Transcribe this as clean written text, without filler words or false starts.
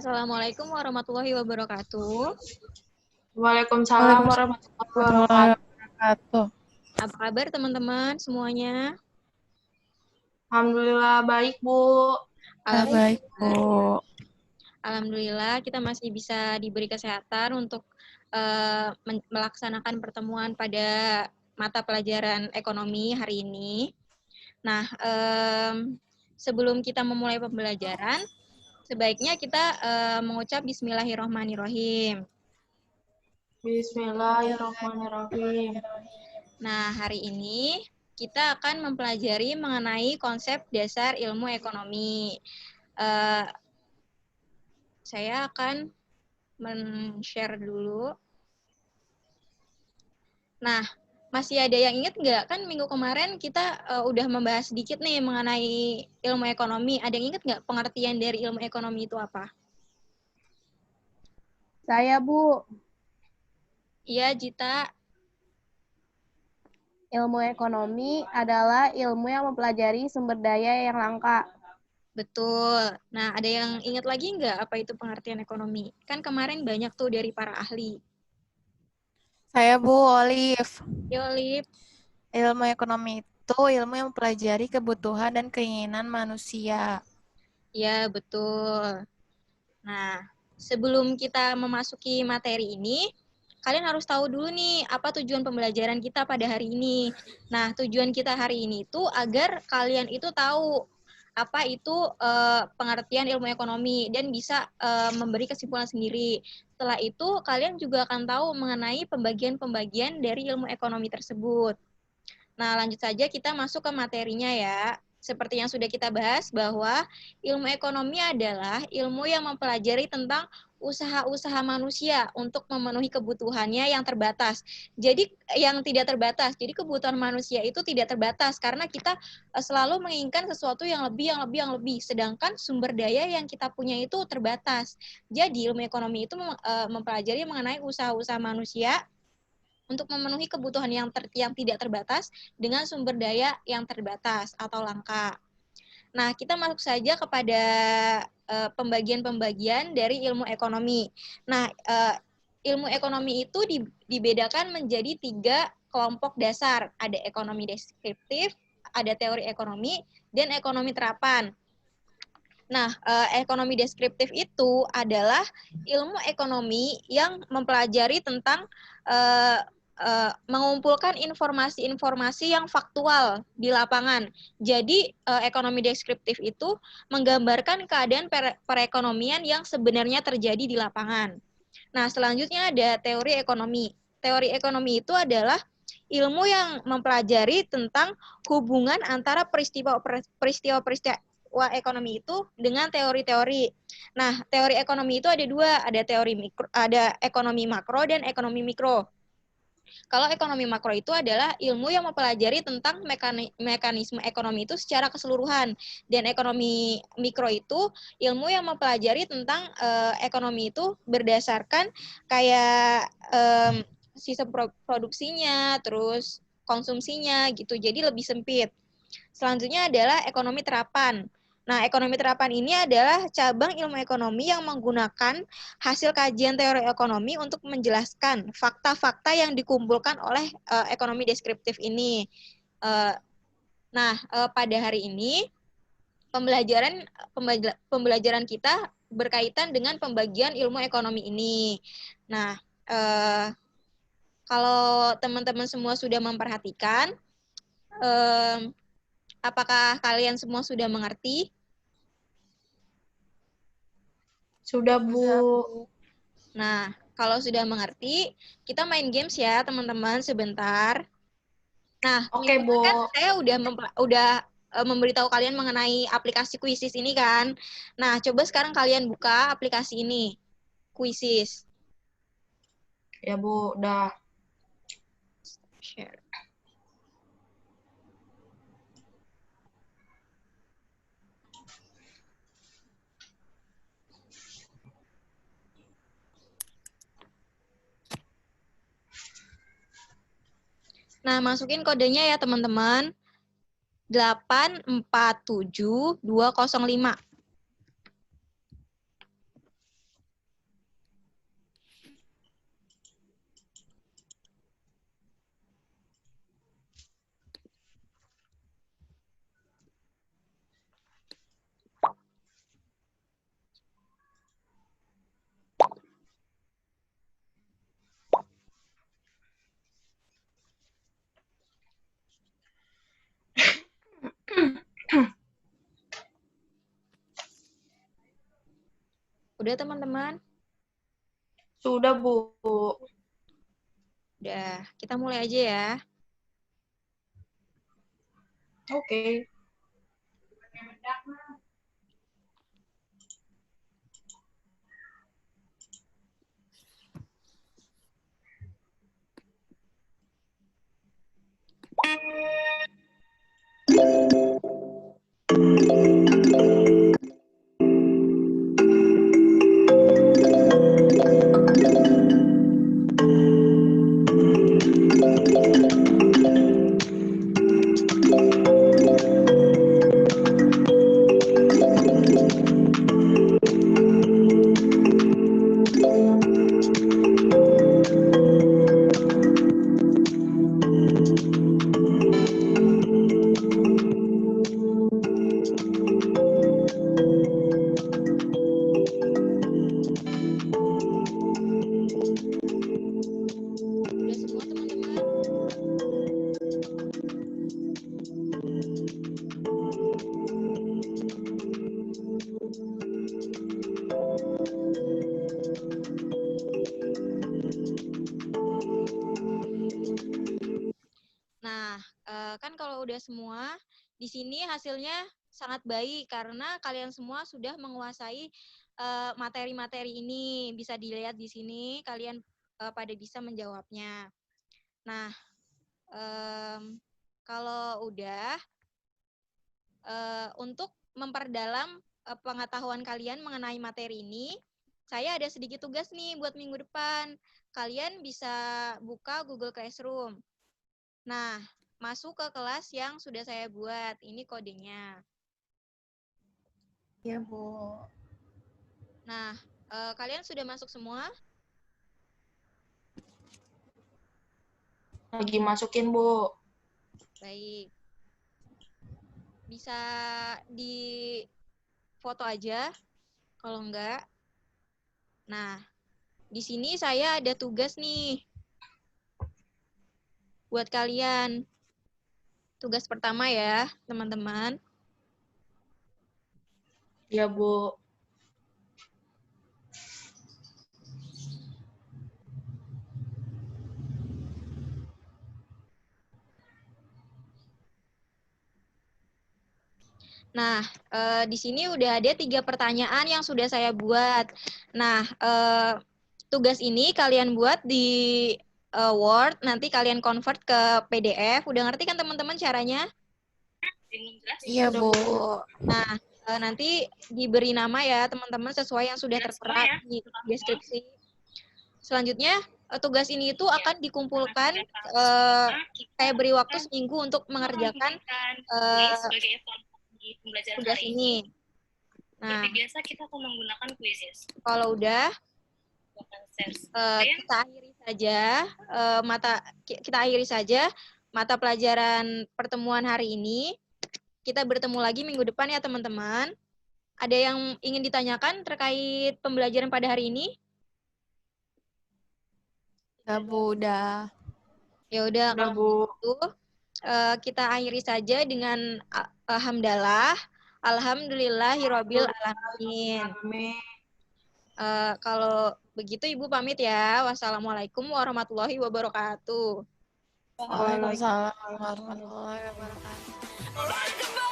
Assalamualaikum warahmatullahi wabarakatuh. Waalaikumsalam warahmatullahi wabarakatuh. Wabarakatuh. Apa kabar teman-teman semuanya? Alhamdulillah baik, Bu. Baik, Bu. Alhamdulillah kita masih bisa diberi kesehatan untuk melaksanakan pertemuan pada mata pelajaran ekonomi hari ini. Nah, sebelum kita memulai pembelajaran, sebaiknya kita mengucap Bismillahirrahmanirrahim. Bismillahirrahmanirrahim. Nah, hari ini kita akan mempelajari mengenai konsep dasar ilmu ekonomi. Saya akan men-share dulu. Nah, masih ada yang ingat nggak? Kan minggu kemarin kita udah membahas sedikit nih mengenai ilmu ekonomi. Ada yang ingat nggak pengertian dari ilmu ekonomi itu apa? Saya, Bu. Iya, Jita. Ilmu ekonomi adalah ilmu yang mempelajari sumber daya yang langka. Betul. Nah, ada yang ingat lagi nggak apa itu pengertian ekonomi? Kan kemarin banyak tuh dari para ahli. Saya Bu Olive. Yo, Lip. Ilmu ekonomi itu ilmu yang mempelajari kebutuhan dan keinginan manusia. Ya, betul. Nah, sebelum kita memasuki materi ini, kalian harus tahu dulu nih apa tujuan pembelajaran kita pada hari ini. Nah, tujuan kita hari ini itu agar kalian itu tahu apa itu pengertian ilmu ekonomi dan bisa memberi kesimpulan sendiri. Setelah itu, kalian juga akan tahu mengenai pembagian-pembagian dari ilmu ekonomi tersebut. Nah, lanjut saja kita masuk ke materinya ya. Seperti yang sudah kita bahas bahwa ilmu ekonomi adalah ilmu yang mempelajari tentang usaha-usaha manusia untuk memenuhi kebutuhannya yang terbatas. Jadi yang tidak terbatas. Jadi kebutuhan manusia itu tidak terbatas karena kita selalu menginginkan sesuatu yang lebih. Sedangkan sumber daya yang kita punya itu terbatas. Jadi ilmu ekonomi itu mempelajari mengenai usaha-usaha manusia untuk memenuhi kebutuhan yang tidak terbatas dengan sumber daya yang terbatas atau langka. Nah, kita masuk saja kepada pembagian-pembagian dari ilmu ekonomi. Nah, ilmu ekonomi itu dibedakan menjadi 3 kelompok dasar. Ada ekonomi deskriptif, ada teori ekonomi, dan ekonomi terapan. Nah, ekonomi deskriptif itu adalah ilmu ekonomi yang mempelajari tentang mengumpulkan informasi-informasi yang faktual di lapangan. Jadi, ekonomi deskriptif itu menggambarkan keadaan perekonomian yang sebenarnya terjadi di lapangan. Nah, selanjutnya ada teori ekonomi. Teori ekonomi itu adalah ilmu yang mempelajari tentang hubungan antara peristiwa ekonomi itu dengan teori-teori. Nah, teori ekonomi itu ada 2, ada teori mikro, ada ekonomi makro dan ekonomi mikro. Kalau ekonomi makro itu adalah ilmu yang mempelajari tentang mekanisme ekonomi itu secara keseluruhan. Dan ekonomi mikro itu ilmu yang mempelajari tentang ekonomi itu berdasarkan kayak sistem produksinya, terus konsumsinya gitu. Jadi lebih sempit. Selanjutnya adalah ekonomi terapan. Nah, ekonomi terapan ini adalah cabang ilmu ekonomi yang menggunakan hasil kajian teori ekonomi untuk menjelaskan fakta-fakta yang dikumpulkan oleh ekonomi deskriptif ini. Pada hari ini pembelajaran kita berkaitan dengan pembagian ilmu ekonomi ini. Nah, kalau teman-teman semua sudah memperhatikan, apakah kalian semua sudah mengerti? Sudah, Bu. Nah, kalau sudah mengerti, kita main games ya, teman-teman, sebentar. Nah, Oke, minggu Bu. kan saya udah memberitahu kalian mengenai aplikasi Quizzes ini kan. Nah, coba sekarang kalian buka aplikasi ini, Quizzes. Ya, Bu, udah. Share. Nah, masukin kodenya ya, teman-teman. 847205. Udah teman-teman? Sudah, Bu. Udah, kita mulai aja ya. Oke. Udah semua teman-teman? Nah, kan kalau udah semua, di sini hasilnya sangat baik karena kalian semua sudah menguasai materi-materi ini. Bisa dilihat di sini, kalian pada bisa menjawabnya. Nah, kalau udah, untuk memperdalam pengetahuan kalian mengenai materi ini, saya ada sedikit tugas nih buat minggu depan. Kalian bisa buka Google Classroom. Nah, masuk ke kelas yang sudah saya buat. Ini kodenya. Iya, Bu. Nah, kalian sudah masuk semua? Lagi masukin, Bu. Baik. Bisa di foto aja, kalau enggak. Nah, di sini saya ada tugas nih buat kalian. Tugas pertama ya, teman-teman. Ya, Bu. Nah, di sini udah ada 3 pertanyaan yang sudah saya buat. Nah, tugas ini kalian buat di Word, nanti kalian convert ke PDF. Udah ngerti kan teman-teman caranya? Iya, Bu. Nah, nanti diberi nama ya teman-teman sesuai yang sudah tertera di deskripsi. Selanjutnya, tugas ini itu akan dikumpulkan, saya beri waktu seminggu untuk mengerjakan tugas ini. Nah, biasa kita akan menggunakan quizzes. kalau udah, Kalian kita akhiri saja mata pelajaran pertemuan hari ini. Kita bertemu lagi minggu depan ya teman-teman. Ada yang ingin ditanyakan terkait pembelajaran pada hari ini? Ya, Bu, udah. Ya udah, Udah, kalau Bu. gitu kita akhiri saja dengan alhamdulillah, alhamdulillahirabbil alamin. Amin. Kalau begitu Ibu pamit ya. Wassalamualaikum warahmatullahi wabarakatuh. Waalaikumsalam warahmatullahi wabarakatuh.